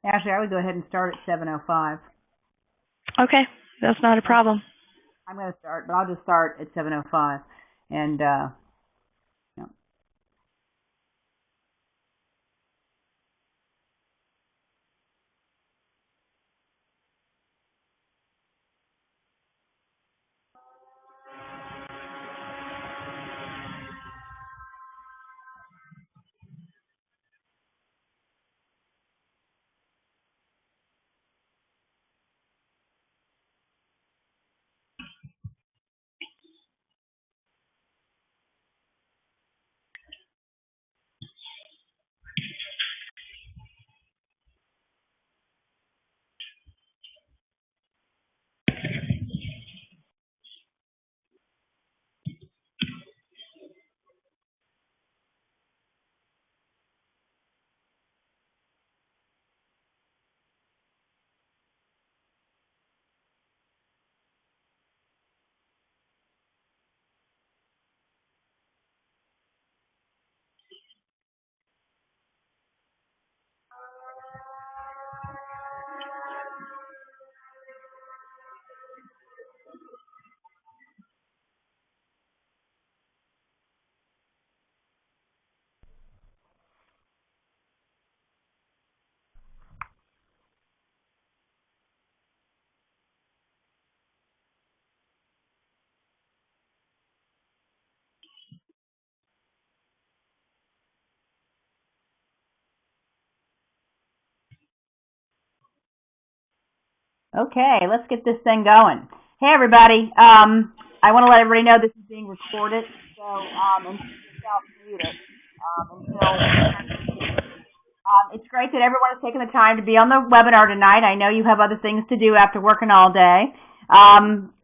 Ashley, I would go ahead and start at 7:05. Okay, that's not a problem. I'm going to start, but I'll just start at 7:05. And, yeah. Okay, let's get this thing going. Hey, everybody. I want to let everybody know this is being recorded, so and keep yourself muted until. It's great that everyone has taken the time to be on the webinar tonight. I know you have other things to do after working all day.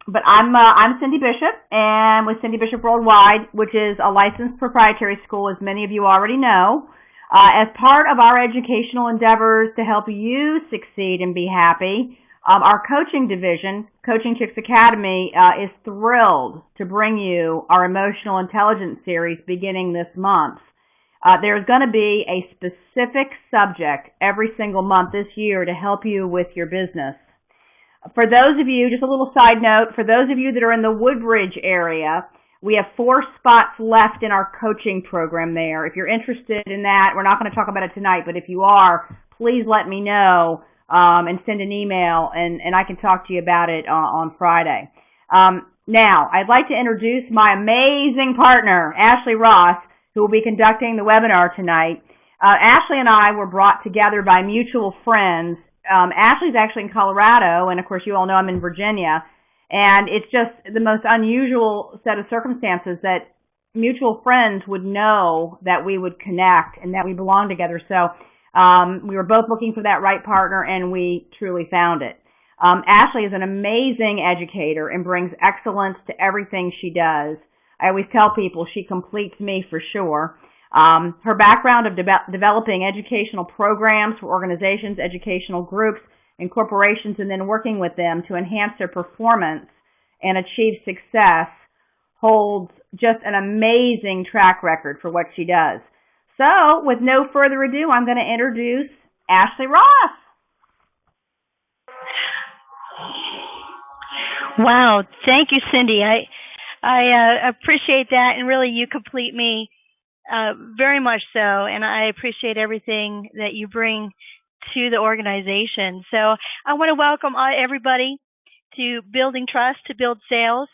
But I'm Cindy Bishop, and with Cindy Bishop Worldwide, which is a licensed proprietary school, as many of you already know. As part of our educational endeavors to help you succeed and be happy, our coaching division, Coaching Chicks Academy, is thrilled to bring you our Emotional Intelligence series beginning this month. There's going to be a specific subject every single month this year to help you with your business. For those of you, just a little side note, for those of you that are in the Woodbridge area, we have 4 spots left in our coaching program there. If you're interested in that, we're not going to talk about it tonight, but if you are, please let me know and send an email, and I can talk to you about it on Friday. Now, I'd like to introduce my amazing partner, Ashley Ross, who will be conducting the webinar tonight. Ashley and I were brought together by mutual friends. Ashley's actually in Colorado, and of course you all know I'm in Virginia, and it's just the most unusual set of circumstances that mutual friends would know that we would connect and that we belong together. So we were both looking for that right partner, and we truly found it. Ashley is an amazing educator and brings excellence to everything she does. I always tell people she completes me for sure. Her background of developing educational programs for organizations, educational groups, and corporations, and then working with them to enhance their performance and achieve success holds just an amazing track record for what she does. So, with no further ado, I'm going to introduce Ashley Ross. Wow, thank you, Cindy. I appreciate that, and really you complete me very much so, and I appreciate everything that you bring to the organization. So I want to welcome everybody to Building Trust to Build Sales,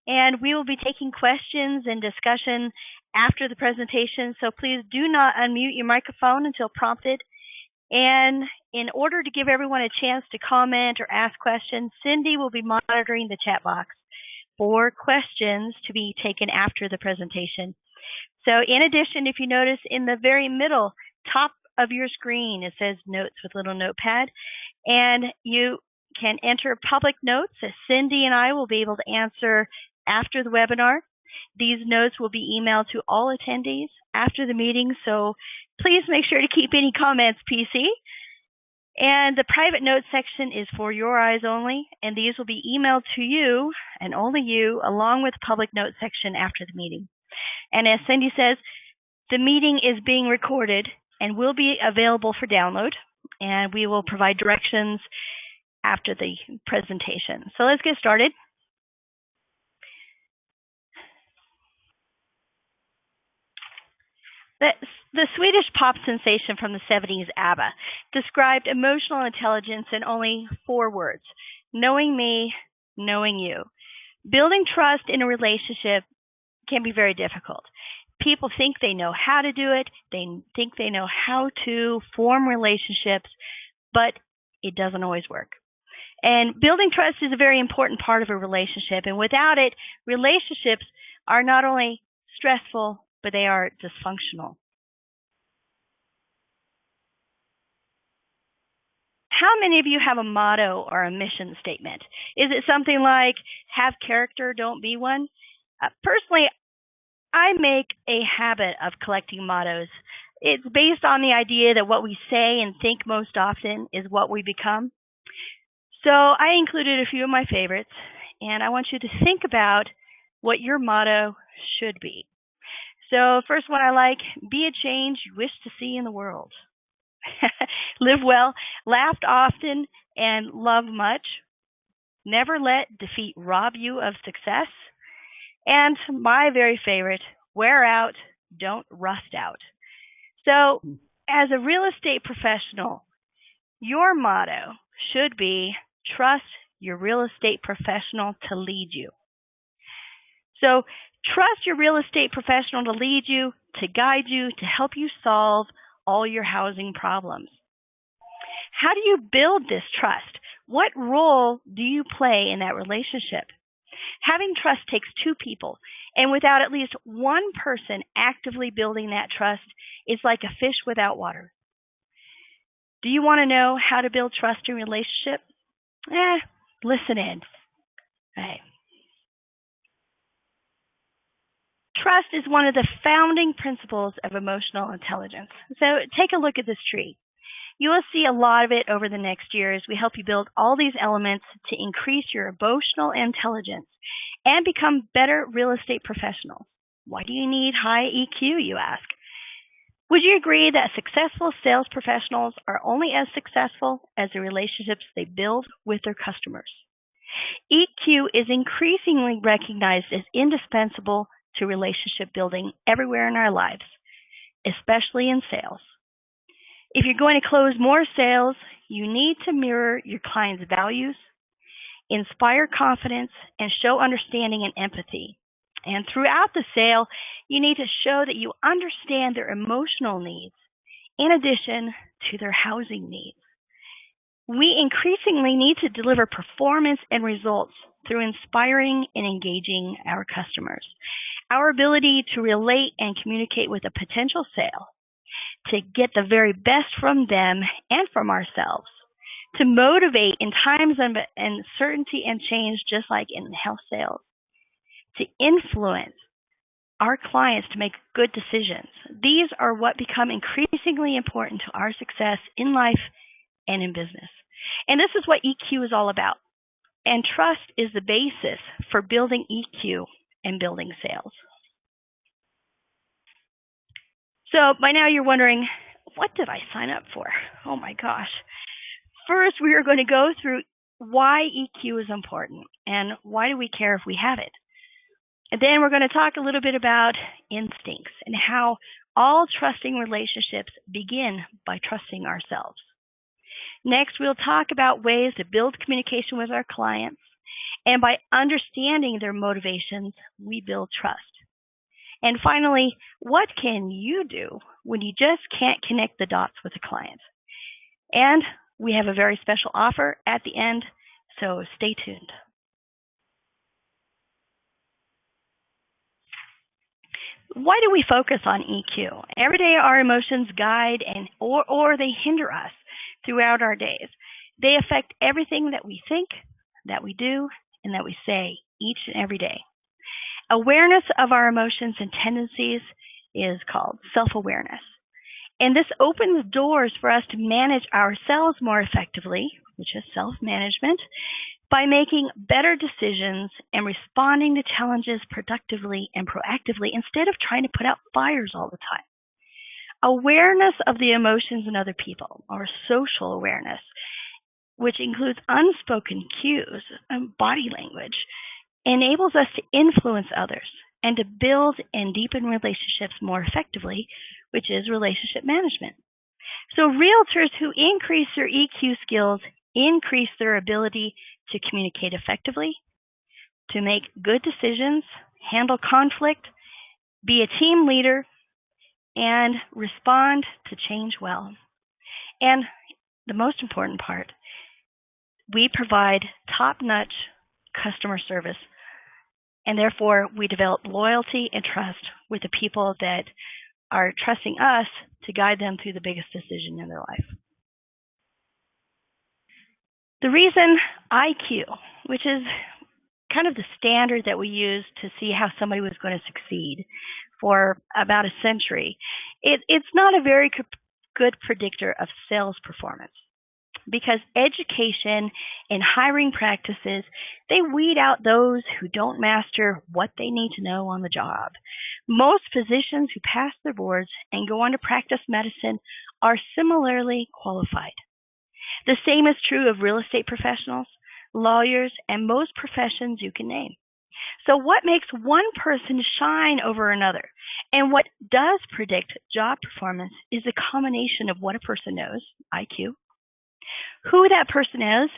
and we will be taking questions and discussion after the presentation, so please do not unmute your microphone until prompted. And in order to give everyone a chance to comment or ask questions, Cindy will be monitoring the chat box for questions to be taken after the presentation. So in addition, if you notice in the very middle top of your screen, it says Notes with little notepad, and you can enter public notes that Cindy and I will be able to answer after the webinar. These notes will be emailed to all attendees after the meeting, so please make sure to keep any comments PC. And the private notes section is for your eyes only, and these will be emailed to you and only you, along with the public notes section after the meeting. And as Cindy says, the meeting is being recorded and will be available for download. and we will provide directions after the presentation. So let's get started. The Swedish pop sensation from the 70s, ABBA, described emotional intelligence in only 4 words: knowing me, knowing you. Building trust in a relationship can be very difficult. People think they know how to do it. They think they know how to form relationships, but it doesn't always work. And building trust is a very important part of a relationship. And without it, relationships are not only stressful, but they are dysfunctional. How many of you have a motto or a mission statement? Is it something like, have character, don't be one? Personally, I make a habit of collecting mottos. It's based on the idea that what we say and think most often is what we become. So I included a few of my favorites, and I want you to think about what your motto should be. So first one I like, be a change you wish to see in the world. Live well, laugh often, and love much. Never let defeat rob you of success. And my very favorite, wear out, don't rust out. So as a real estate professional, your motto should be trust your real estate professional to lead you. So trust your real estate professional to lead you, to guide you, to help you solve all your housing problems. How do you build this trust? What role do you play in that relationship? Having trust takes 2 people, and without at least one person actively building that trust, it's like a fish without water. Do you want to know how to build trust in a relationship? Listen in. Right. Trust is one of the founding principles of emotional intelligence. So take a look at this tree. You will see a lot of it over the next year as we help you build all these elements to increase your emotional intelligence and become better real estate professionals. Why do you need high EQ, you ask? Would you agree that successful sales professionals are only as successful as the relationships they build with their customers? EQ is increasingly recognized as indispensable to relationship building everywhere in our lives, especially in sales. If you're going to close more sales, you need to mirror your client's values, inspire confidence, and show understanding and empathy. And throughout the sale, you need to show that you understand their emotional needs in addition to their housing needs. We increasingly need to deliver performance and results through inspiring and engaging our customers. Our ability to relate and communicate with a potential sale, to get the very best from them and from ourselves, to motivate in times of uncertainty and change, just like in health sales, to influence our clients to make good decisions. These are what become increasingly important to our success in life and in business. And this is what EQ is all about. And trust is the basis for building EQ and building sales. So by now you're wondering, what did I sign up for? Oh my gosh. First, we are going to go through why EQ is important and why do we care if we have it. And then we're going to talk a little bit about instincts and how all trusting relationships begin by trusting ourselves. Next, we'll talk about ways to build communication with our clients. And by understanding their motivations, we build trust. And finally, what can you do when you just can't connect the dots with a client? And we have a very special offer at the end, so stay tuned. Why do we focus on EQ? Every day our emotions guide or they hinder us throughout our days. They affect everything that we think, that we do, and that we say each and every day. Awareness of our emotions and tendencies is called self-awareness. And this opens doors for us to manage ourselves more effectively, which is self-management, by making better decisions and responding to challenges productively and proactively instead of trying to put out fires all the time. Awareness of the emotions in other people, or social awareness, which includes unspoken cues and body language, enables us to influence others and to build and deepen relationships more effectively, which is relationship management. So realtors who increase their EQ skills increase their ability to communicate effectively, to make good decisions, handle conflict, be a team leader, and respond to change well. And the most important part, we provide top-notch customer service, and therefore we develop loyalty and trust with the people that are trusting us to guide them through the biggest decision in their life. The reason IQ, which is kind of the standard that we use to see how somebody was going to succeed for about a century, it's not a very good predictor of sales performance, because education and hiring practices, they weed out those who don't master what they need to know on the job. Most physicians who pass their boards and go on to practice medicine are similarly qualified. The same is true of real estate professionals, lawyers, and most professions you can name. So what makes one person shine over another, and what does predict job performance, is a combination of what a person knows, IQ, who that person is,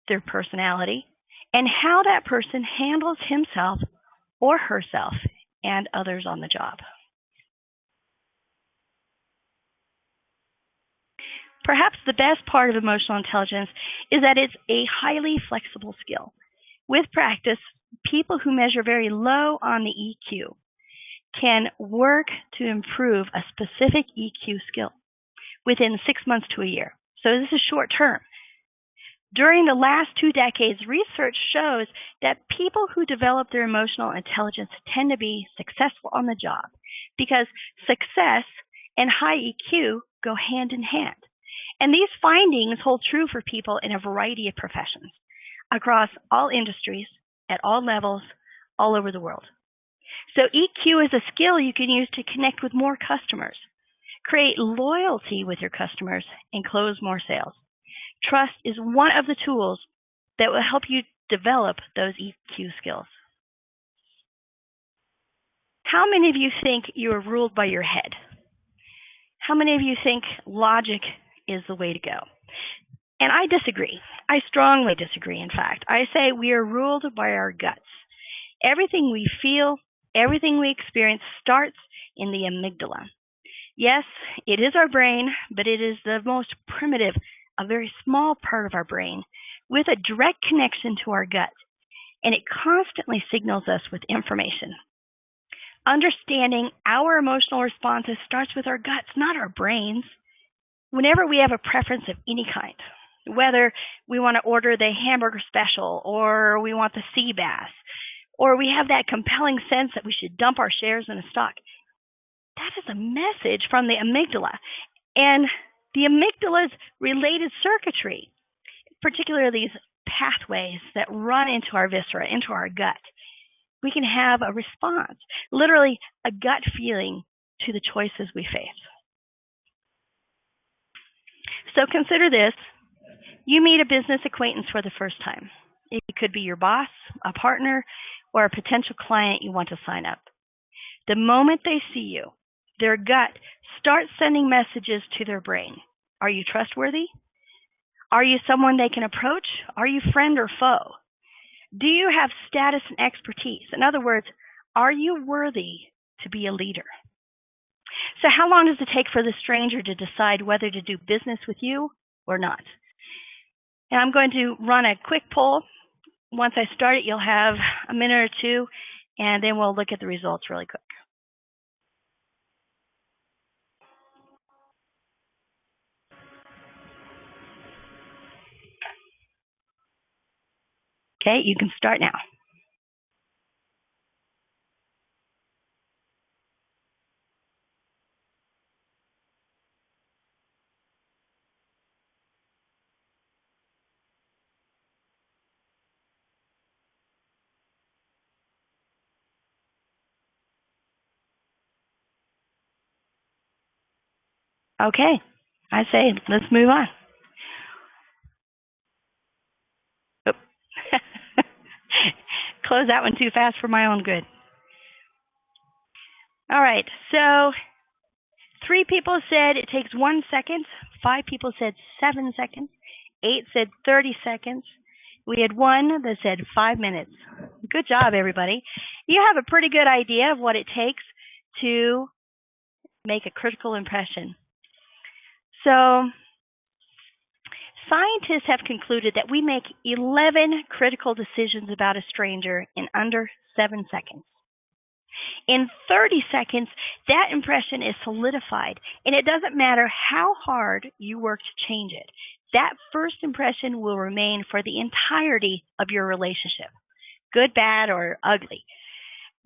their personality, and how that person handles himself or herself and others on the job. Perhaps the best part of emotional intelligence is that it's a highly flexible skill. With practice, people who measure very low on the EQ can work to improve a specific EQ skill within 6 months to a year. So this is short term. During the last 2 decades, research shows that people who develop their emotional intelligence tend to be successful on the job, because success and high EQ go hand in hand. And these findings hold true for people in a variety of professions, across all industries, at all levels, all over the world. So EQ is a skill you can use to connect with more customers, create loyalty with your customers, and close more sales. Trust is one of the tools that will help you develop those EQ skills. How many of you think you are ruled by your head? How many of you think logic is the way to go? And I disagree. I strongly disagree, in fact. I say we are ruled by our guts. Everything we feel, everything we experience starts in the amygdala. Yes, it is our brain, but it is the most primitive, a very small part of our brain, with a direct connection to our gut, and it constantly signals us with information. Understanding our emotional responses starts with our guts, not our brains. Whenever we have a preference of any kind, whether we want to order the hamburger special, or we want the sea bass, or we have that compelling sense that we should dump our shares in a stock, that is a message from the amygdala. And the amygdala's related circuitry, particularly these pathways that run into our viscera, into our gut, we can have a response, literally a gut feeling to the choices we face. So consider this. You meet a business acquaintance for the first time. It could be your boss, a partner, or a potential client you want to sign up. The moment they see you, their gut starts sending messages to their brain. Are you trustworthy? Are you someone they can approach? Are you friend or foe? Do you have status and expertise? In other words, are you worthy to be a leader? So how long does it take for the stranger to decide whether to do business with you or not? And I'm going to run a quick poll. Once I start it, you'll have a minute or two, and then we'll look at the results really quick. Okay, you can start now. Okay, I say let's move on. Oop. Close that one too fast for my own good. All right, so 3 people said it takes 1 second. 5 people said 7 seconds. 8 said 30 seconds. We had 1 that said 5 minutes. Good job, everybody. You have a pretty good idea of what it takes to make a critical impression. So, scientists have concluded that we make 11 critical decisions about a stranger in under 7 seconds. In 30 seconds, that impression is solidified, and it doesn't matter how hard you work to change it. That first impression will remain for the entirety of your relationship, good, bad, or ugly.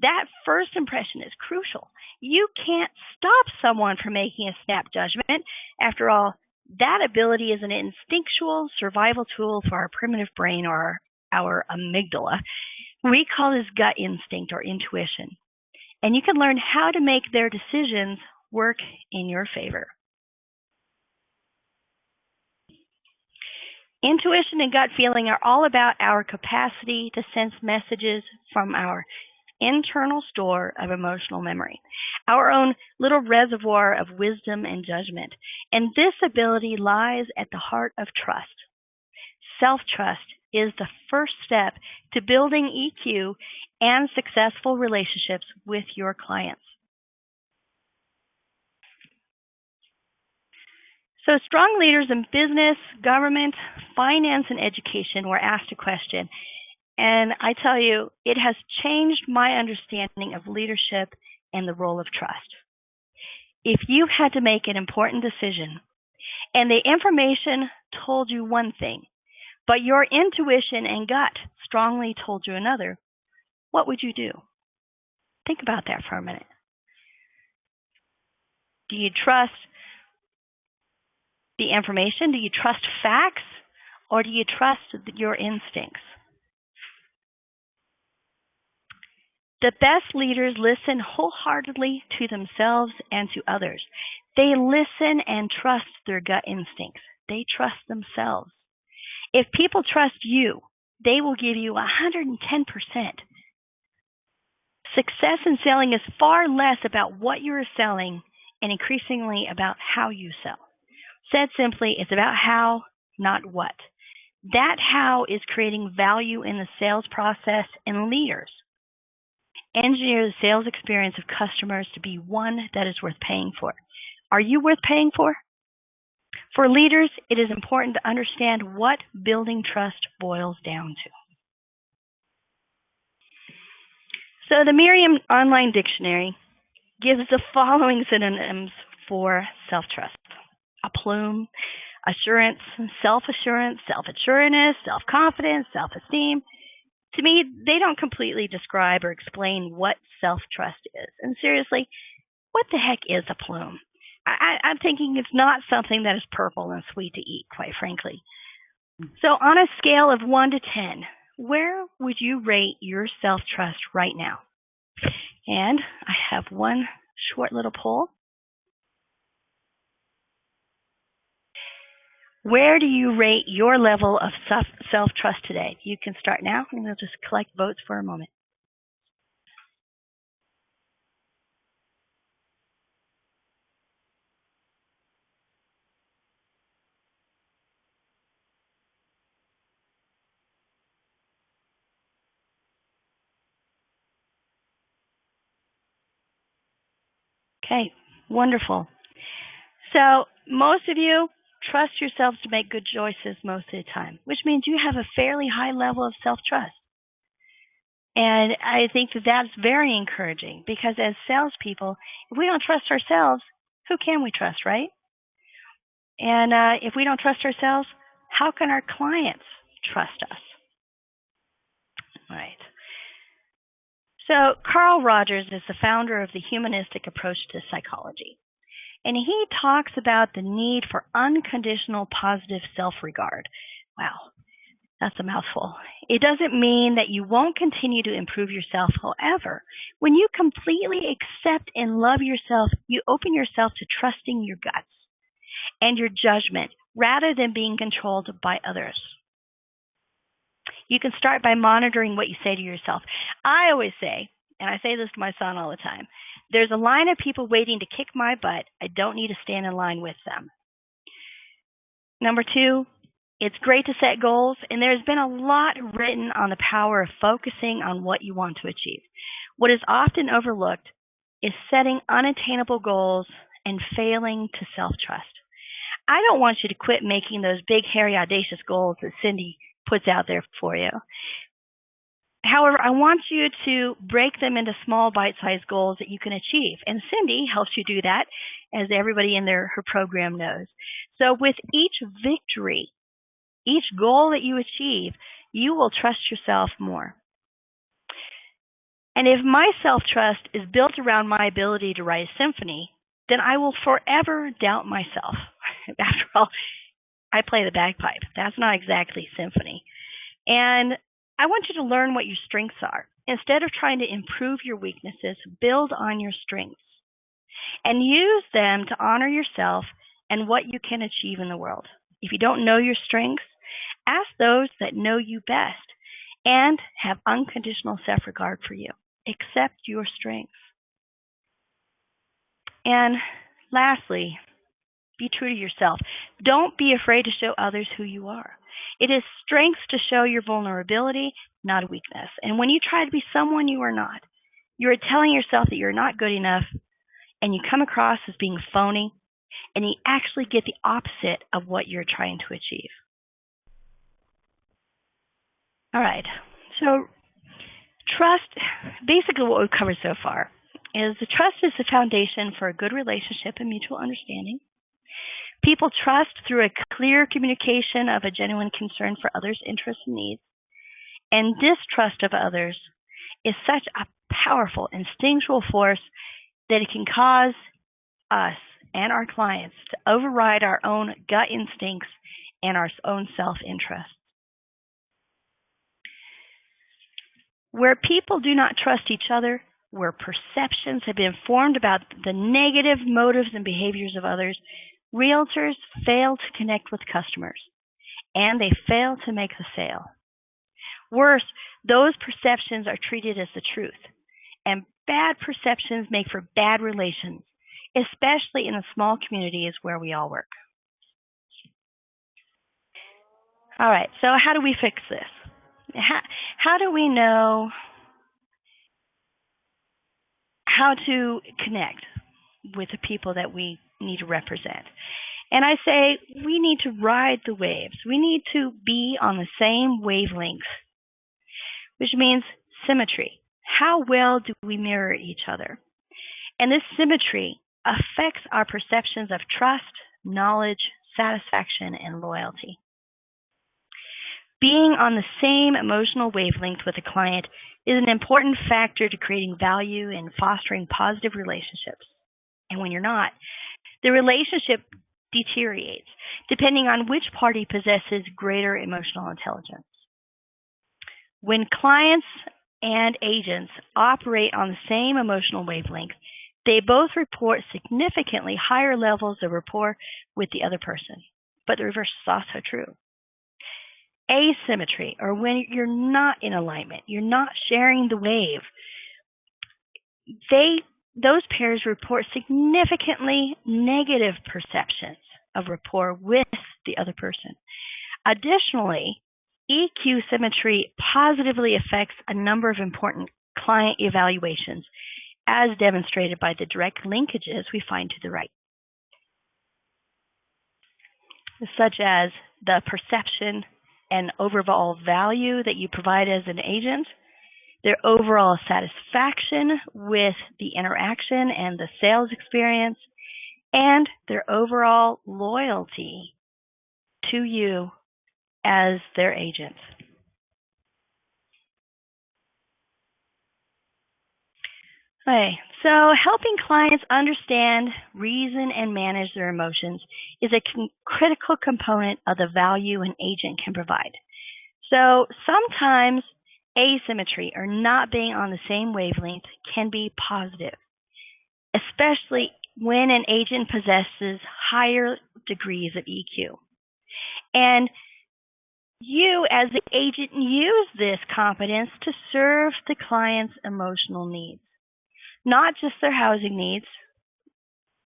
That first impression is crucial. You can't stop someone from making a snap judgment. After all, that ability is an instinctual survival tool for our primitive brain, or our amygdala. We call this gut instinct or intuition. And you can learn how to make their decisions work in your favor. Intuition and gut feeling are all about our capacity to sense messages from our internal store of emotional memory, our own little reservoir of wisdom and judgment. And this ability lies at the heart of trust. Self-trust is the first step to building EQ and successful relationships with your clients. So strong leaders in business, government, finance, and education were asked a question. And I tell you, it has changed my understanding of leadership and the role of trust. If you had to make an important decision and the information told you one thing, but your intuition and gut strongly told you another, what would you do? Think about that for a minute. Do you trust the information? Do you trust facts? Or do you trust your instincts? The best leaders listen wholeheartedly to themselves and to others. They listen and trust their gut instincts. They trust themselves. If people trust you, they will give you 110%. Success in selling is far less about what you are selling and increasingly about how you sell. Said simply, it's about how, not what. That how is creating value in the sales process, and leaders engineer the sales experience of customers to be one that is worth paying for. Are you worth paying for? For leaders, it is important to understand what building trust boils down to. So the Merriam Online Dictionary gives the following synonyms for self-trust: a plume, assurance, self-assurance, self-assuredness, self-confidence, self-esteem. To me, they don't completely describe or explain what self-trust is. And seriously, what the heck is a plume? I'm thinking it's not something that is purple and sweet to eat, quite frankly. So on a scale of 1 to 10, where would you rate your self-trust right now? And I have one short little poll. Where do you rate your level of self-trust today? You can start now, and we'll just collect votes for a moment. Okay, wonderful. So most of you trust yourselves to make good choices most of the time, which means you have a fairly high level of self-trust. And I think that that's very encouraging, because as salespeople, if we don't trust ourselves, who can we trust, right? And if we don't trust ourselves, how can our clients trust us? Right. So Carl Rogers is the founder of the humanistic approach to psychology. And he talks about the need for unconditional positive self-regard. Wow, that's a mouthful. It doesn't mean that you won't continue to improve yourself. However, when you completely accept and love yourself, you open yourself to trusting your guts. and your judgment rather than being controlled by others. You can start by monitoring what you say to yourself. I always say, and I say this to my son all the time, there's a line of people waiting to kick my butt. I don't need to stand in line with them. Number 2, it's great to set goals, and there's been a lot written on the power of focusing on what you want to achieve. What is often overlooked is setting unattainable goals and failing to self-trust. I don't want you to quit making those big, hairy, audacious goals that Cindy puts out there for you. However, I want you to break them into small, bite-sized goals that you can achieve. And Cindy helps you do that, as everybody in her program knows. So with each victory, each goal that you achieve, you will trust yourself more. And if my self-trust is built around my ability to write a symphony, then I will forever doubt myself. After all, I play the bagpipe. That's not exactly symphony. And I want you to learn what your strengths are. Instead of trying to improve your weaknesses, build on your strengths and use them to honor yourself and what you can achieve in the world. If you don't know your strengths, ask those that know you best and have unconditional self-regard for you. Accept your strengths. And lastly, be true to yourself. Don't be afraid to show others who you are. It is strength to show your vulnerability, not a weakness. And when you try to be someone you are not, you are telling yourself that you're not good enough, and you come across as being phony, and you actually get the opposite of what you're trying to achieve. All right. So trust, basically what we've covered so far, is the trust is the foundation for a good relationship and mutual understanding. People trust through a clear communication of a genuine concern for others' interests and needs. And distrust of others is such a powerful instinctual force that it can cause us and our clients to override our own gut instincts and our own self-interest. Where people do not trust each other, where perceptions have been formed about the negative motives and behaviors of others, realtors fail to connect with customers, and they fail to make the sale. Worse, those perceptions are treated as the truth, and bad perceptions make for bad relations, especially in the small communities where we all work. All right, so how do we fix this? How do we know how to connect with the people that we need to represent? And I say we need to ride the waves. We need to be on the same wavelength, which means symmetry. How well do we mirror each other? And this symmetry affects our perceptions of trust, knowledge, satisfaction, and loyalty. Being on the same emotional wavelength with a client is an important factor to creating value and fostering positive relationships. And when you're not, the relationship deteriorates, depending on which party possesses greater emotional intelligence. When clients and agents operate on the same emotional wavelength, they both report significantly higher levels of rapport with the other person. But the reverse is also true. Asymmetry, or when you're not in alignment, you're not sharing the wave, those pairs report significantly negative perceptions of rapport with the other person. Additionally, EQ symmetry positively affects a number of important client evaluations, as demonstrated by the direct linkages we find to the right, such as the perception and overall value that you provide as an agent, their overall satisfaction with the interaction and the sales experience, and their overall loyalty to you as their agent. Okay, so helping clients understand, reason, and manage their emotions is a critical component of the value an agent can provide. So sometimes asymmetry, or not being on the same wavelength, can be positive, especially when an agent possesses higher degrees of EQ. And you, as the agent, use this competence to serve the client's emotional needs, not just their housing needs.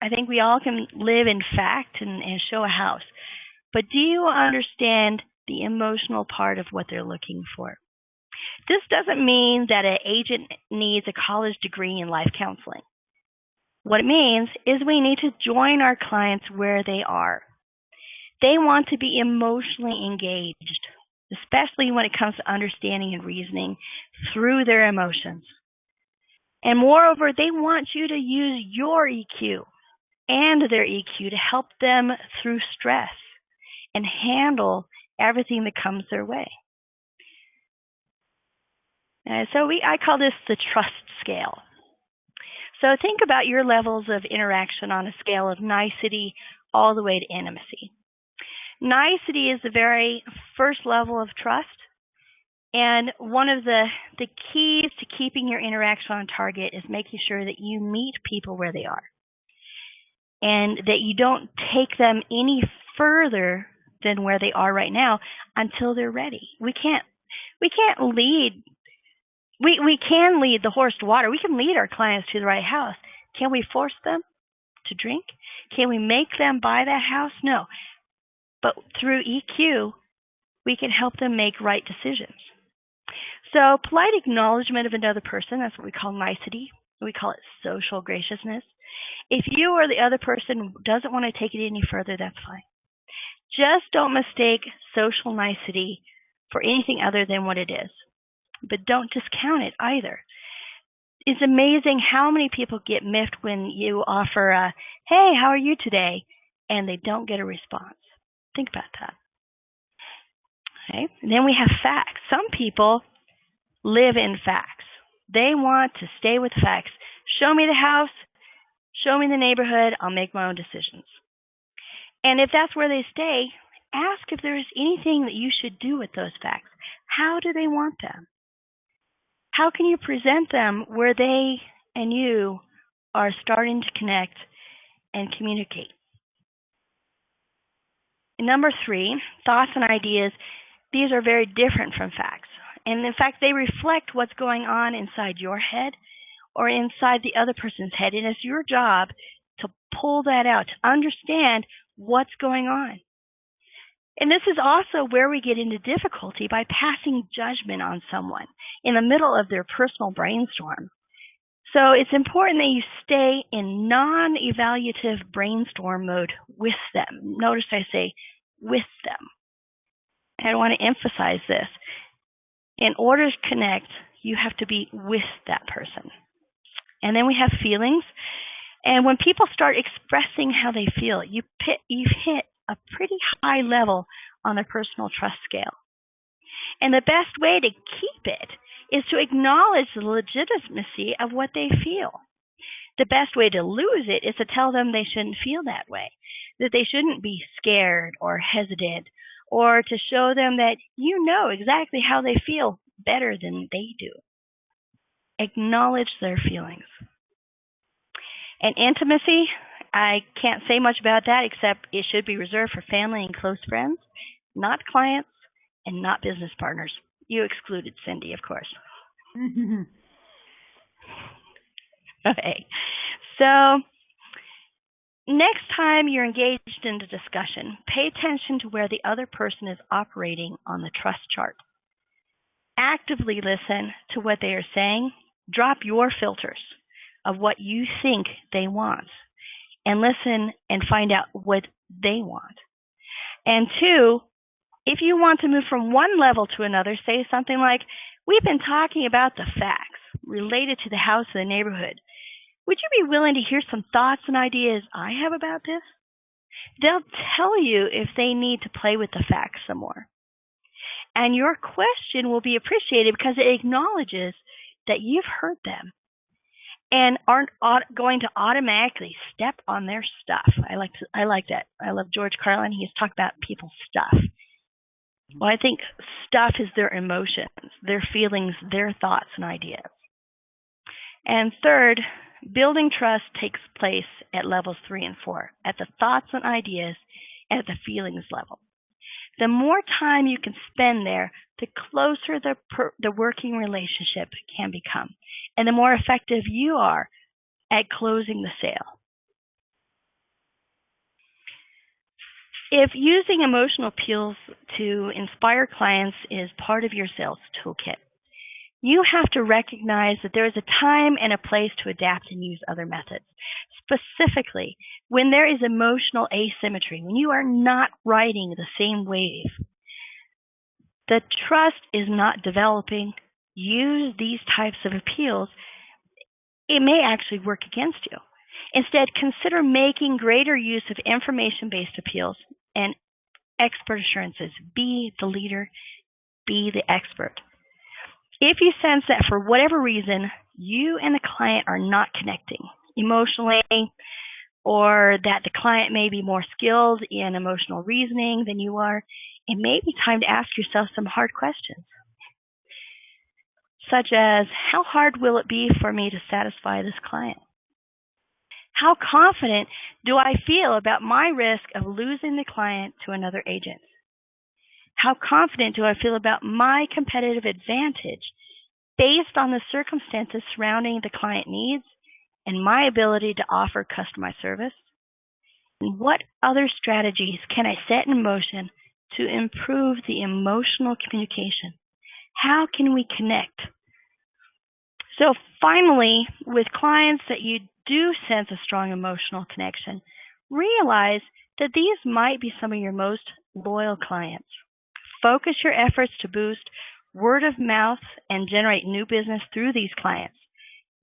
I think we all can live in fact and show a house. But do you understand the emotional part of what they're looking for? This doesn't mean that an agent needs a college degree in life counseling. What it means is we need to join our clients where they are. They want to be emotionally engaged, especially when it comes to understanding and reasoning through their emotions. And moreover, they want you to use your EQ and their EQ to help them through stress and handle everything that comes their way. I call this the trust scale. So think about your levels of interaction on a scale of nicety all the way to intimacy. Nicety is the very first level of trust, and one of the keys to keeping your interaction on target is making sure that you meet people where they are and that you don't take them any further than where they are right now until they're ready. We can't lead. We can lead the horse to water. We can lead our clients to the right house. Can we force them to drink? Can we make them buy that house? No. But through EQ, we can help them make right decisions. So polite acknowledgement of another person, that's what we call nicety. We call it social graciousness. If you or the other person doesn't want to take it any further, that's fine. Just don't mistake social nicety for anything other than what it is. But don't discount it either. It's amazing how many people get miffed when you offer a, hey, how are you today? And they don't get a response. Think about that. Okay. And then we have facts. Some people live in facts. They want to stay with facts. Show me the house. Show me the neighborhood. I'll make my own decisions. And if that's where they stay, ask if there's anything that you should do with those facts. How do they want them? How can you present them where they and you are starting to connect and communicate? Number 3, thoughts and ideas. These are very different from facts. And in fact, they reflect what's going on inside your head or inside the other person's head. And it's your job to pull that out, to understand what's going on. And this is also where we get into difficulty by passing judgment on someone in the middle of their personal brainstorm. So it's important that you stay in non-evaluative brainstorm mode with them. Notice I say with them. I want to emphasize this. In order to connect, you have to be with that person. And then we have feelings. And when people start expressing how they feel, you've hit a pretty high level on the personal trust scale. And the best way to keep it is to acknowledge the legitimacy of what they feel. The best way to lose it is to tell them they shouldn't feel that way, that they shouldn't be scared or hesitant, or to show them that you know exactly how they feel better than they do. Acknowledge their feelings. And intimacy, I can't say much about that except it should be reserved for family and close friends, not clients and not business partners. You excluded Cindy, of course. Okay. So next time you're engaged in a discussion, pay attention to where the other person is operating on the trust chart. Actively listen to what they are saying. Drop your filters of what you think they want and listen and find out what they want. And 2, if you want to move from one level to another, say something like, we've been talking about the facts related to the house and the neighborhood. Would you be willing to hear some thoughts and ideas I have about this? They'll tell you if they need to play with the facts some more. And your question will be appreciated because it acknowledges that you've heard them and aren't going to automatically step on their stuff. I like that. I love George Carlin. He's talked about people's stuff. Well, I think stuff is their emotions, their feelings, their thoughts and ideas. And 3rd, building trust takes place at levels 3 and 4, at the thoughts and ideas and at the feelings level. The more time you can spend there, the closer the working relationship can become, and the more effective you are at closing the sale. If using emotional appeals to inspire clients is part of your sales toolkit, you have to recognize that there is a time and a place to adapt and use other methods. Specifically, when there is emotional asymmetry, when you are not riding the same wave, the trust is not developing, use these types of appeals, it may actually work against you. Instead, consider making greater use of information-based appeals and expert assurances. Be the leader, be the expert. If you sense that for whatever reason, you and the client are not connecting emotionally, or that the client may be more skilled in emotional reasoning than you are, it may be time to ask yourself some hard questions, such as, how hard will it be for me to satisfy this client? How confident do I feel about my risk of losing the client to another agent? How confident do I feel about my competitive advantage based on the circumstances surrounding the client needs and my ability to offer customized service? And what other strategies can I set in motion to improve the emotional communication? How can we connect? So finally, with clients that you do sense a strong emotional connection, realize that these might be some of your most loyal clients. Focus your efforts to boost word of mouth and generate new business through these clients,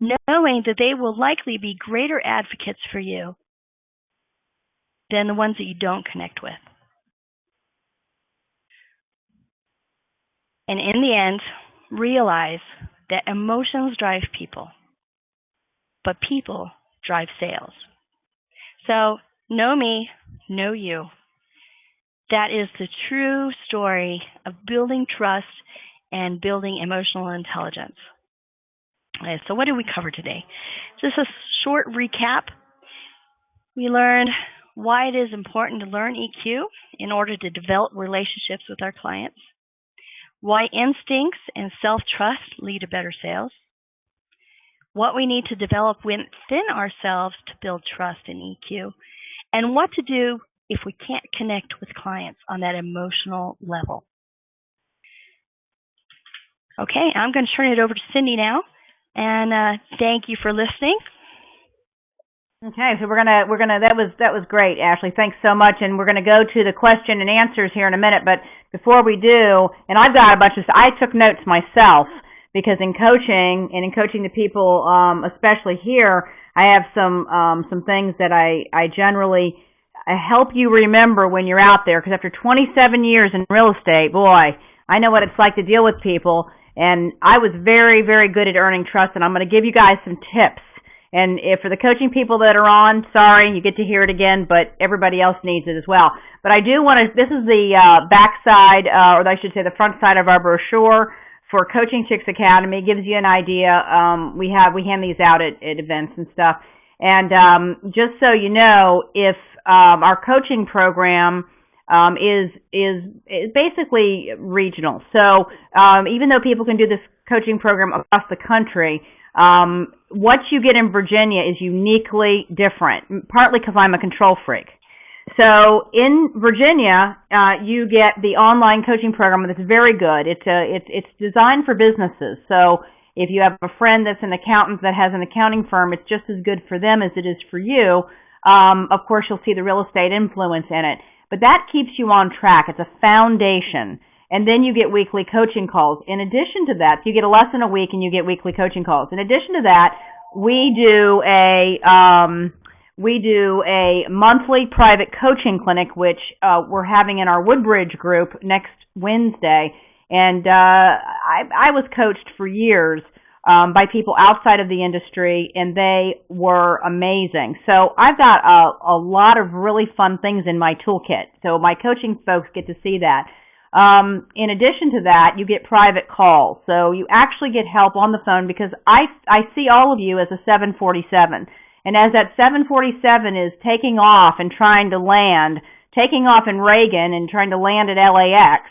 knowing that they will likely be greater advocates for you than the ones that you don't connect with. And in the end, realize that emotions drive people, but people drive sales. So, know me, know you. That is the true story of building trust and building emotional intelligence. Okay, so what did we cover today? Just a short recap. We learned why it is important to learn EQ in order to develop relationships with our clients, why instincts and self-trust lead to better sales, what we need to develop within ourselves to build trust in EQ, and what to do if we can't connect with clients on that emotional level. Okay, I'm going to turn it over to Cindy now, and thank you for listening. Okay, so that was great, Ashley. Thanks so much, and we're going to go to the question and answers here in a minute. But before we do, and I've got a bunch of, I took notes myself because in coaching the people, especially here, I have some things that I generally help you remember when you're out there. Because after 27 years in real estate, boy, I know what it's like to deal with people, and I was very, very good at earning trust. And I'm going to give you guys some tips. And if for the coaching people that are on, sorry, you get to hear it again, but everybody else needs it as well. But I do want to, this is the back side, or I should say the front side of our brochure for Coaching Chicks Academy. It gives you an idea. We hand these out at events and stuff. And just so you know, if our coaching program is basically regional. So even though people can do this coaching program across the country, what you get in Virginia is uniquely different, partly because I'm a control freak. So in Virginia, you get the online coaching program that's very good. It's designed for businesses. So if you have a friend that's an accountant that has an accounting firm, it's just as good for them as it is for you. Of course, you'll see the real estate influence in it. But that keeps you on track. It's a foundation. And then you get weekly coaching calls. In addition to that, you get a lesson a week and you get weekly coaching calls. In addition to that, we do a monthly private coaching clinic, which we're having in our Woodbridge group next Wednesday. And I was coached for years by people outside of the industry, and they were amazing. So I've got a lot of really fun things in my toolkit. So my coaching folks get to see that. In addition to that, you get private calls. So you actually get help on the phone because I see all of you as a 747. And as that 747 is taking off and trying to land, taking off in Reagan and trying to land at LAX,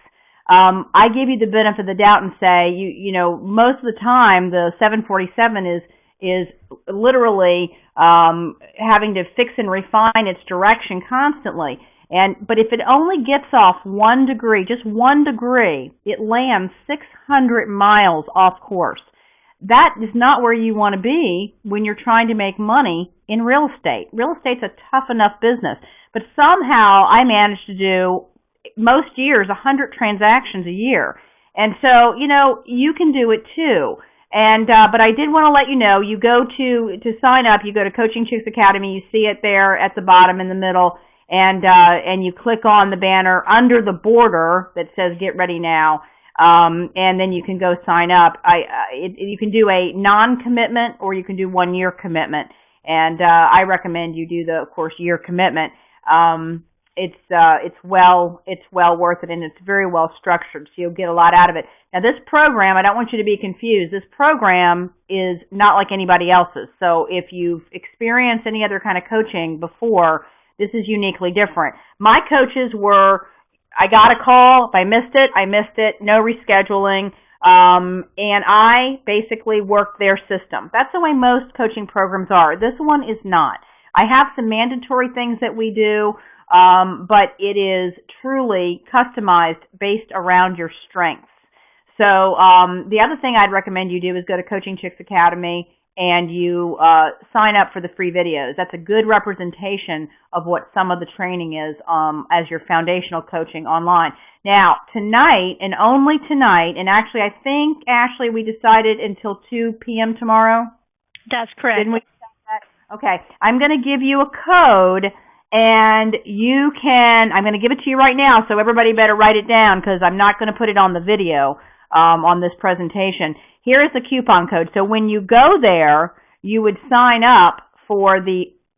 I give you the benefit of the doubt and say, you know, most of the time the 747 is literally having to fix and refine its direction constantly. But if it only gets off 1 degree, just 1 degree, it lands 600 miles off course. That is not where you want to be when you're trying to make money in real estate. Real estate's a tough enough business. But somehow I managed to do, most years, 100 transactions a year. And so, you know, you can do it too. But I did want to let you know, you go to sign up, you go to Coaching Chicks Academy, you see it there at the bottom in the middle, and you click on the banner under the border that says Get Ready Now, and then you can go sign up. You can do a non-commitment or you can do 1 year commitment, and I recommend you do the, of course, year commitment. It's well worth it, and it's very well structured, so you'll get a lot out of it. Now, this program, I don't want you to be confused. This program is not like anybody else's. So if you've experienced any other kind of coaching before, this is uniquely different. My coaches were, I got a call. If I missed it, I missed it. No rescheduling. And I basically worked their system. That's the way most coaching programs are. This one is not. I have some mandatory things that we do, but it is truly customized based around your strengths. So the other thing I'd recommend you do is go to Coaching Chicks Academy and you sign up for the free videos. That's a good representation of what some of the training is as your foundational coaching online. Now, tonight, and only tonight, and actually I think, Ashley, we decided until 2 p.m. tomorrow? That's correct. Didn't we decide that? Okay. I'm going to give you a code, and you can, I'm going to give it to you right now, so everybody better write it down because I'm not going to put it on the video on this presentation. Here is the coupon code. So when you go there, you would sign up for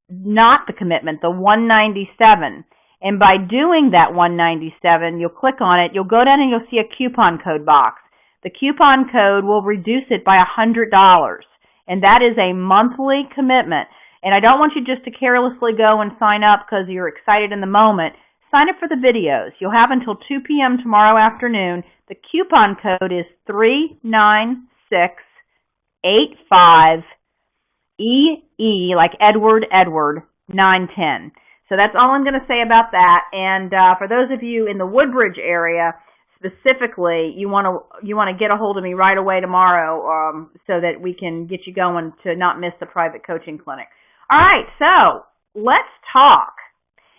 not the commitment, the 197. And by doing that 197, you'll click on it, you'll go down and you'll see a coupon code box. The coupon code will reduce it by $100. And that is a monthly commitment. And I don't want you just to carelessly go and sign up because you're excited in the moment. Sign up for the videos. You'll have until 2 p.m. tomorrow afternoon. The coupon code is 39685EE, like Edward, 910. So that's all I'm going to say about that. And for those of you in the Woodbridge area, specifically, you want to get a hold of me right away tomorrow so that we can get you going to not miss the private coaching clinic. All right, so let's talk,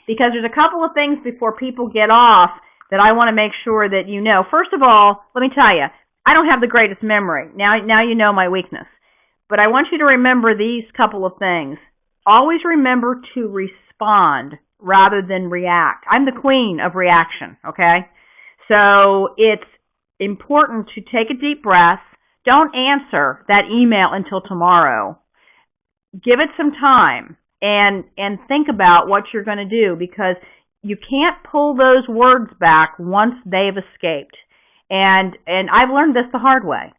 because there's a couple of things before people get off that I want to make sure that you know. First of all, let me tell you, I don't have the greatest memory. Now you know my weakness. But I want you to remember these couple of things. Always remember to respond rather than react. I'm the queen of reaction, okay? So it's important to take a deep breath. Don't answer that email until tomorrow. Give it some time and think about what you're going to do, because you can't pull those words back once they've escaped. And I've learned this the hard way.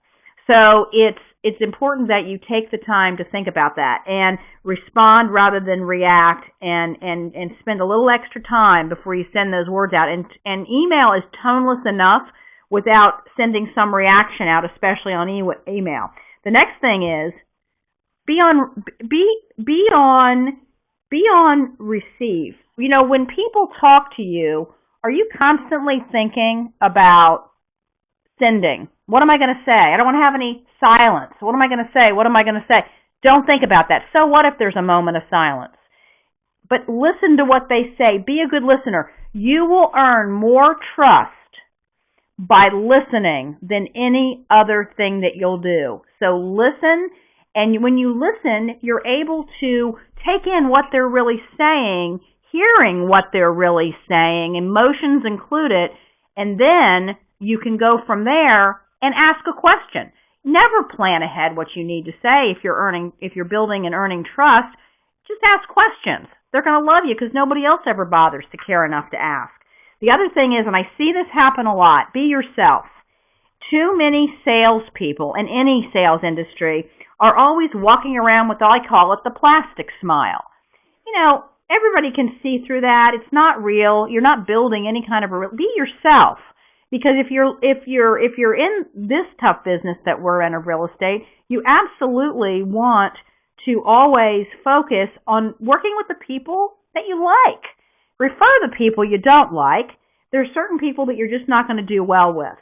So it's important that you take the time to think about that and respond rather than react, and spend a little extra time before you send those words out. And email is toneless enough without sending some reaction out, especially on email. The next thing is be on receive. You know, when people talk to you, are you constantly thinking about sending? What am I going to say? I don't want to have any silence. What am I going to say? What am I going to say? Don't think about that. So what if there's a moment of silence? But listen to what they say. Be a good listener. You will earn more trust by listening than any other thing that you'll do. So listen, and when you listen, you're able to take in what they're really saying, hearing what they're really saying, emotions included, and then you can go from there and ask a question. Never plan ahead what you need to say if you're building and earning trust. Just ask questions. They're going to love you because nobody else ever bothers to care enough to ask. The other thing is, and I see this happen a lot, be yourself. Too many salespeople in any sales industry are always walking around with, I call it, the plastic smile. You know, everybody can see through that. It's not real. You're not building any kind of be yourself. Because if you're in this tough business that we're in of real estate, you absolutely want to always focus on working with the people that you like. Refer the people you don't like. There's certain people that you're just not going to do well with.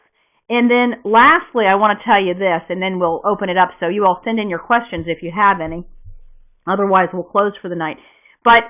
And then lastly, I want to tell you this, and then we'll open it up so you all send in your questions if you have any. Otherwise, we'll close for the night. But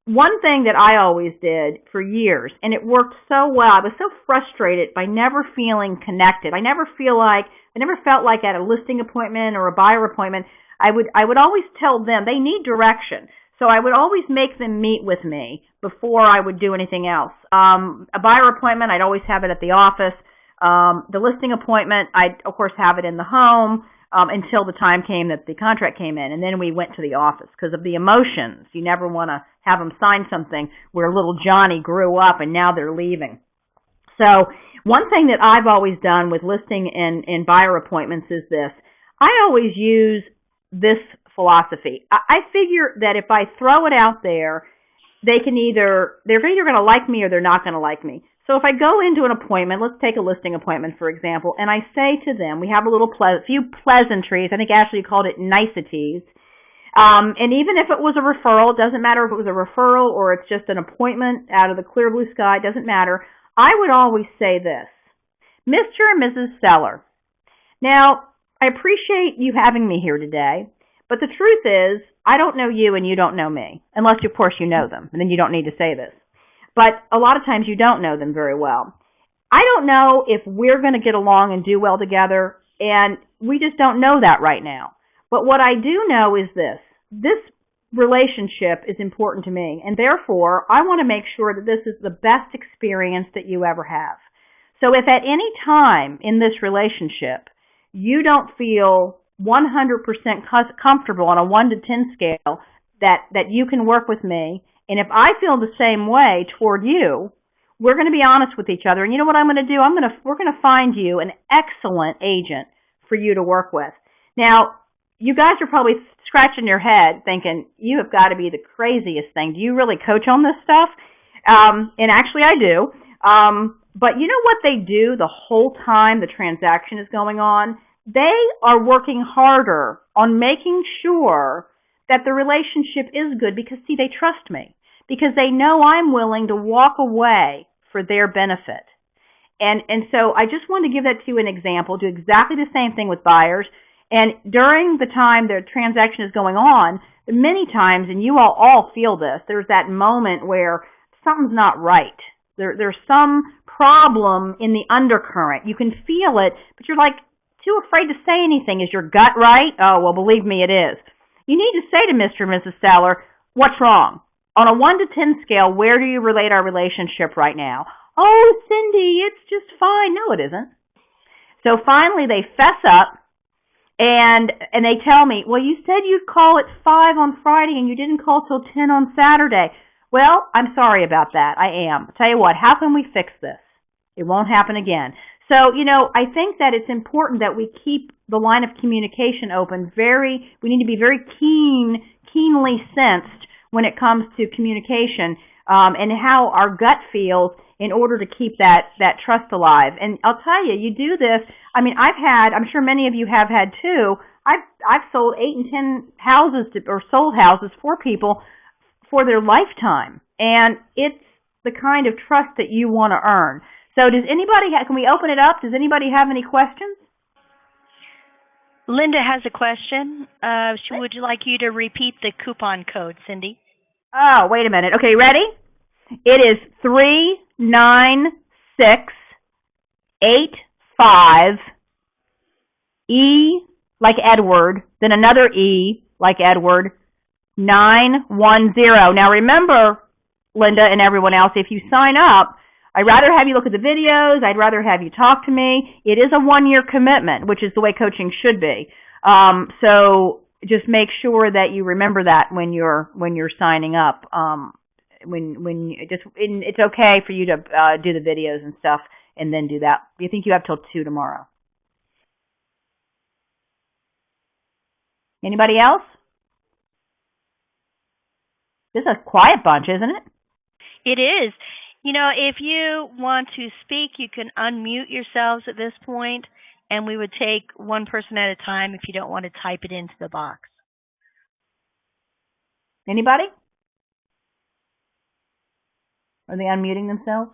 one thing that I always did for years, and it worked so well, I was so frustrated by never feeling connected. I never felt like at a listing appointment or a buyer appointment, I would always tell them they need direction. So I would always make them meet with me before I would do anything else. A buyer appointment, I'd always have it at the office. The listing appointment, I'd, of course, have it in the home until the time came that the contract came in. And then we went to the office because of the emotions. You never want to have them sign something where little Johnny grew up and now they're leaving. So one thing that I've always done with listing and buyer appointments is this. I always use this philosophy. I figure that if I throw it out there, they're either going to like me or they're not going to like me. So if I go into an appointment, let's take a listing appointment, for example, and I say to them, we have a few pleasantries. I think Ashley called it niceties. And even if it was a referral, it doesn't matter if it was a referral or it's just an appointment out of the clear blue sky, it doesn't matter. I would always say this, Mr. and Mrs. Seller. Now, I appreciate you having me here today, but the truth is, I don't know you and you don't know me, unless, of course, you know them, and then you don't need to say this. But a lot of times you don't know them very well. I don't know if we're going to get along and do well together, and we just don't know that right now. But what I do know is this. This relationship is important to me, and therefore I want to make sure that this is the best experience that you ever have. So if at any time in this relationship you don't feel 100% comfortable on a 1 to 10 scale that you can work with me, and if I feel the same way toward you, we're going to be honest with each other. And you know what I'm going to do? We're going to find you an excellent agent for you to work with. Now, you guys are probably scratching your head thinking, you have got to be the craziest thing. Do you really coach on this stuff? And actually I do. But you know what they do the whole time the transaction is going on? They are working harder on making sure that the relationship is good because, see, they trust me. Because they know I'm willing to walk away for their benefit. And so I just want to give that to you an example, do exactly the same thing with buyers. And during the time the transaction is going on, many times, and you all feel this, there's that moment where something's not right. There's some problem in the undercurrent. You can feel it, but you're like too afraid to say anything. Is your gut right? Oh, well, believe me, it is. You need to say to Mr. and Mrs. Seller, what's wrong? On a 1 to 10 scale, where do you relate our relationship right now? Oh, Cindy, it's just fine. No, it isn't. So finally they fess up and they tell me, well, you said you'd call at 5 on Friday and you didn't call till 10 on Saturday. Well, I'm sorry about that. I am. I'll tell you what, how can we fix this? It won't happen again. So, I think that it's important that we keep the line of communication open. We need to be very keenly sensed when it comes to communication and how our gut feels in order to keep that trust alive. And I'll tell you, you do this. I mean, I'm sure many of you have had too. I've sold 8 and 10 houses or sold houses for people for their lifetime, and it's the kind of trust that you want to earn. So does anybody can we open it up? Does anybody have any questions? Linda has a question. Would you like you to repeat the coupon code, Cindy? Oh, wait a minute. Okay, ready? It is 39685 E like Edward, then another E like Edward, 910. Now remember, Linda and everyone else, if you sign up, I'd rather have you look at the videos. I'd rather have you talk to me. It is a 1-year commitment, which is the way coaching should be. So just make sure that you remember that when you're signing up. it's okay for you to do the videos and stuff, and then do that. You think you have till 2 tomorrow? Anybody else? This is a quiet bunch, isn't it? It is. You know, if you want to speak, you can unmute yourselves at this point, and we would take one person at a time if you don't want to type it into the box. Anybody? Are they unmuting themselves?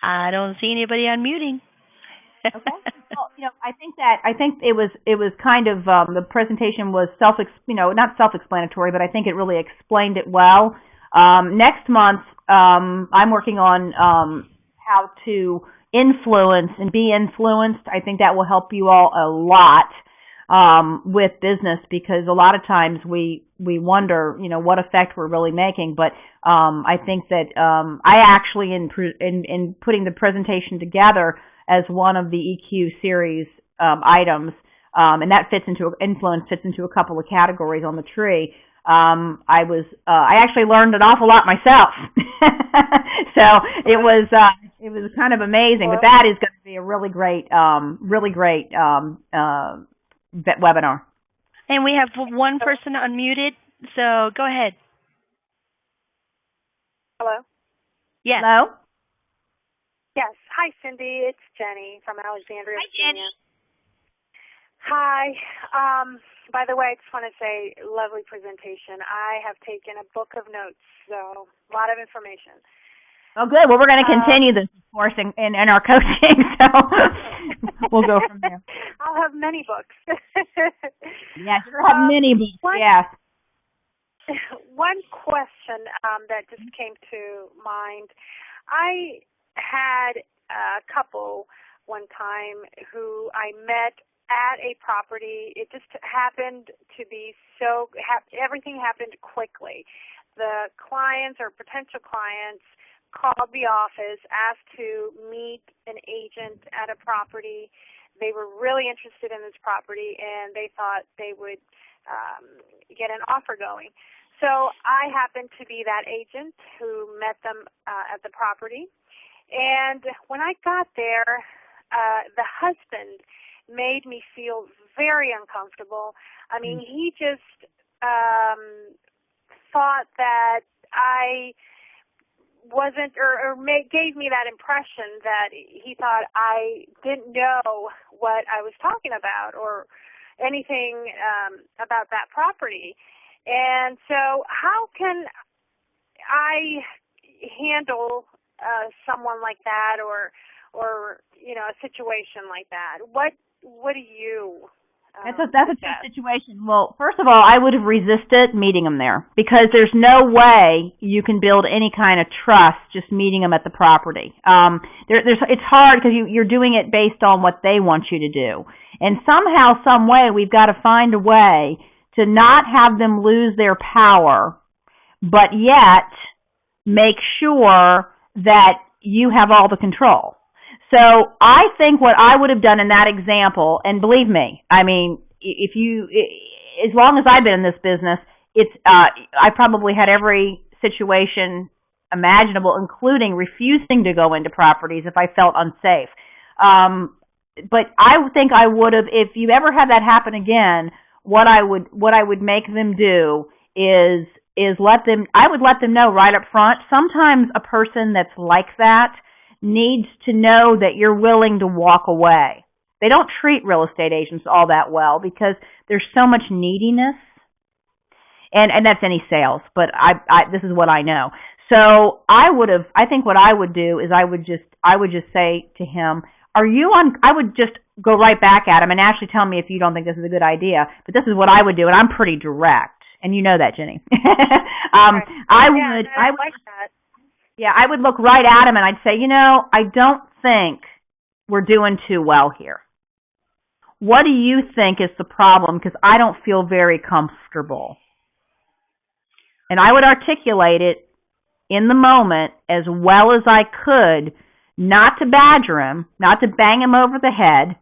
I don't see anybody unmuting. Okay. Well, I think it was kind of the presentation was not self-explanatory, but I think it really explained it well. Next month, I'm working on how to influence and be influenced. I think that will help you all a lot with business, because a lot of times we wonder, what effect we're really making. But I think that I actually, in putting the presentation together as one of the EQ series items, and that fits into a couple of categories on the tree. I actually learned an awful lot myself, so it was kind of amazing. But that is going to be a really great webinar. And we have one person unmuted, so go ahead. Hello? Yes. Hello? Yes. Hi, Cindy. It's Jenny from Alexandria, Hi, Virginia. Jenny. Hi. By the way, I just want to say, lovely presentation. I have taken a book of notes, so a lot of information. Oh, good. Well, we're going to continue this, of course, in our coaching, so we'll go from there. I'll have many books. Yes, you'll have many books, yes. One question that just came to mind. I had a couple one time who I met at a property. It just happened to be everything happened quickly. The clients or potential clients called the office, asked to meet an agent at a property. They were really interested in this property, and they thought they would get an offer going. So I happened to be that agent who met them at the property. And when I got there, the husband made me feel very uncomfortable. I mean, he just thought that I wasn't, gave me that impression that he thought I didn't know what I was talking about or anything about that property. And so how can I handle someone like that or a situation like that? What do you That's a tough situation. Well, first of all, I would have resisted meeting them there, because there's no way you can build any kind of trust just meeting them at the property. It's hard because you're doing it based on what they want you to do. And somehow, some way, we've got to find a way to not have them lose their power, but yet make sure that you have all the control. So I think what I would have done in that example, and believe me, I mean, as long as I've been in this business, I probably had every situation imaginable, including refusing to go into properties if I felt unsafe. But I think I would have, if you ever had that happen again, what I would make them do is I would let them know right up front. Sometimes a person that's like that needs to know that you're willing to walk away. They don't treat real estate agents all that well because there's so much neediness, and that's any sales. But this is what I know. So I think what I would do is I would just say to him, "Are you on?" I would just go right back at him and actually tell me if you don't think this is a good idea. But this is what I would do, and I'm pretty direct, and you know that, Jenny. I would like that. Yeah, I would look right at him and I'd say, I don't think we're doing too well here. What do you think is the problem? Because I don't feel very comfortable. And I would articulate it in the moment as well as I could, not to badger him, not to bang him over the head,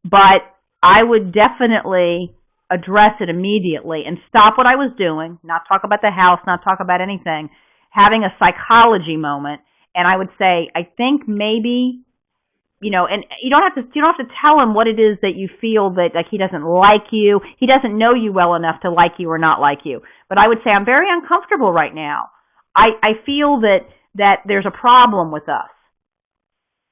but I would definitely address it immediately and stop what I was doing, not talk about the house, not talk about anything, having a psychology moment, and I would say, I think maybe, and you don't have to tell him what it is that you feel that like he doesn't like you. He doesn't know you well enough to like you or not like you. But I would say I'm very uncomfortable right now. I feel that there's a problem with us.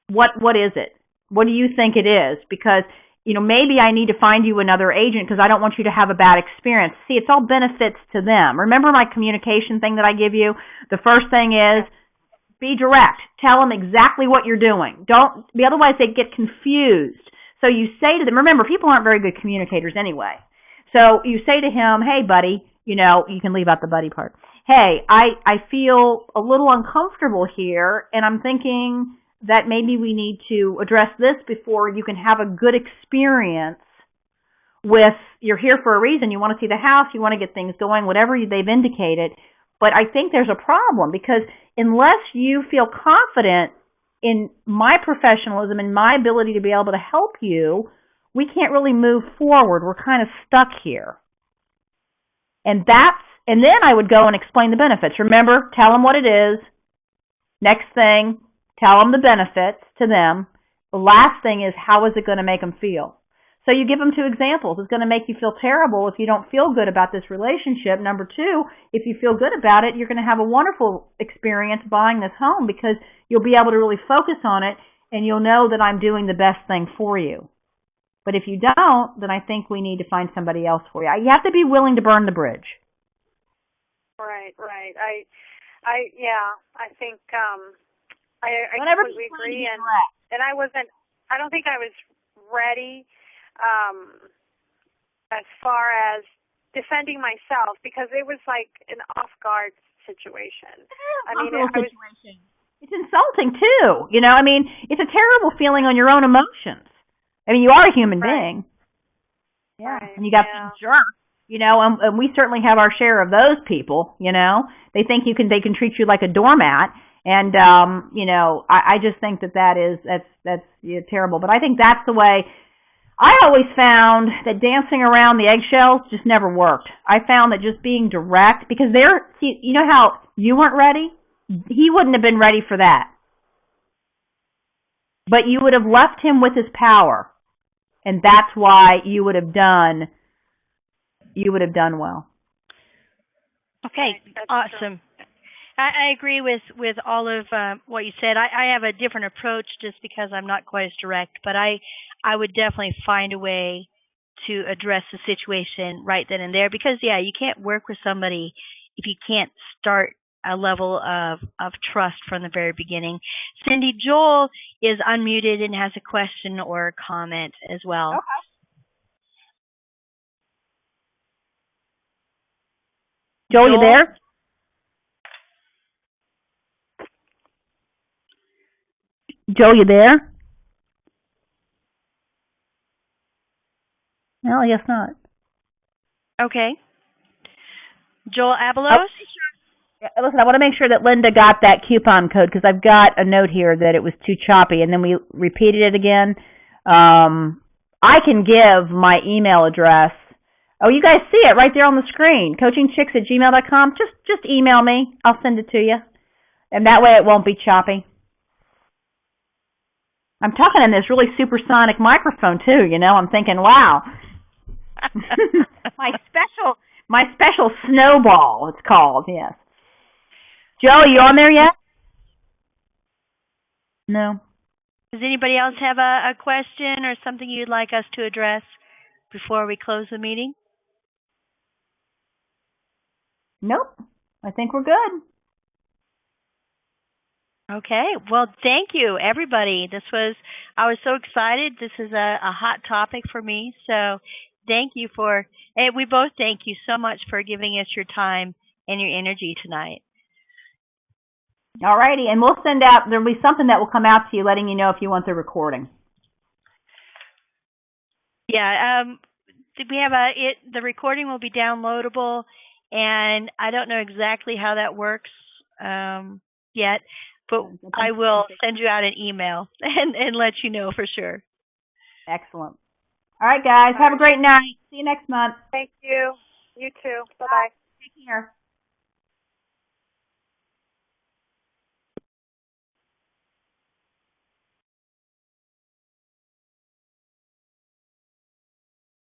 What is it? What do you think it is? Because maybe I need to find you another agent because I don't want you to have a bad experience. See, it's all benefits to them. Remember my communication thing that I give you? The first thing is be direct. Tell them exactly what you're doing. Otherwise they get confused. So you say to them, remember, people aren't very good communicators anyway. So you say to him, hey, buddy, you can leave out the buddy part. Hey, I feel a little uncomfortable here, and I'm thinking that maybe we need to address this before you can have a good experience with, you're here for a reason, you want to see the house, you want to get things going, whatever they've indicated. But I think there's a problem because unless you feel confident in my professionalism and my ability to be able to help you, we can't really move forward. We're kind of stuck here. And then I would go and explain the benefits. Remember, tell them what it is. Next thing, tell them the benefits to them. The last thing is, how is it going to make them feel? So you give them 2 examples. It's going to make you feel terrible if you don't feel good about this relationship. Number 2, if you feel good about it, you're going to have a wonderful experience buying this home because you'll be able to really focus on it and you'll know that I'm doing the best thing for you. But if you don't, then I think we need to find somebody else for you. You have to be willing to burn the bridge. Right. I think I completely agree, and I don't think I was ready as far as defending myself because it was like an off-guard situation. It's insulting too. It's a terrible feeling on your own emotions. You are a human being. Yeah. Right. And you got some jerks, and we certainly have our share of those people, They think they can treat you like a doormat. And, I just think that's terrible. But I think that's the way. I always found that dancing around the eggshells just never worked. I found that just being direct, because you know how you weren't ready? He wouldn't have been ready for that. But you would have left him with his power. And that's why you would have done well. Okay, awesome. I agree with all of what you said. I have a different approach just because I'm not quite as direct, but I would definitely find a way to address the situation right then and there because, you can't work with somebody if you can't start a level of trust from the very beginning. Cindy, Joel is unmuted and has a question or a comment as well. Okay. Joel, you there? Joel, you there? No, I guess not. Okay. Joel Abelos? Listen, I want to make sure that Linda got that coupon code because I've got a note here that it was too choppy, and then we repeated it again. I can give my email address. Oh, you guys see it right there on the screen, coachingchicks@gmail.com. Just email me. I'll send it to you, and that way it won't be choppy. I'm talking in this really supersonic microphone too. I'm thinking, wow, my special snowball. It's called, yes. Joe, are you on there yet? No. Does anybody else have a question or something you'd like us to address before we close the meeting? Nope. I think we're good. Okay. Well, thank you, everybody. I was so excited. This is a hot topic for me. So thank you we both thank you so much for giving us your time and your energy tonight. All righty. And we'll send out, there'll be something that will come out to you letting you know if you want the recording. Yeah. We have the recording will be downloadable, and I don't know exactly how that works yet. But I will send you out an email and let you know for sure. Excellent. All right, guys. Have a great night. See you next month. Thank you. You too. Bye-bye. Take care.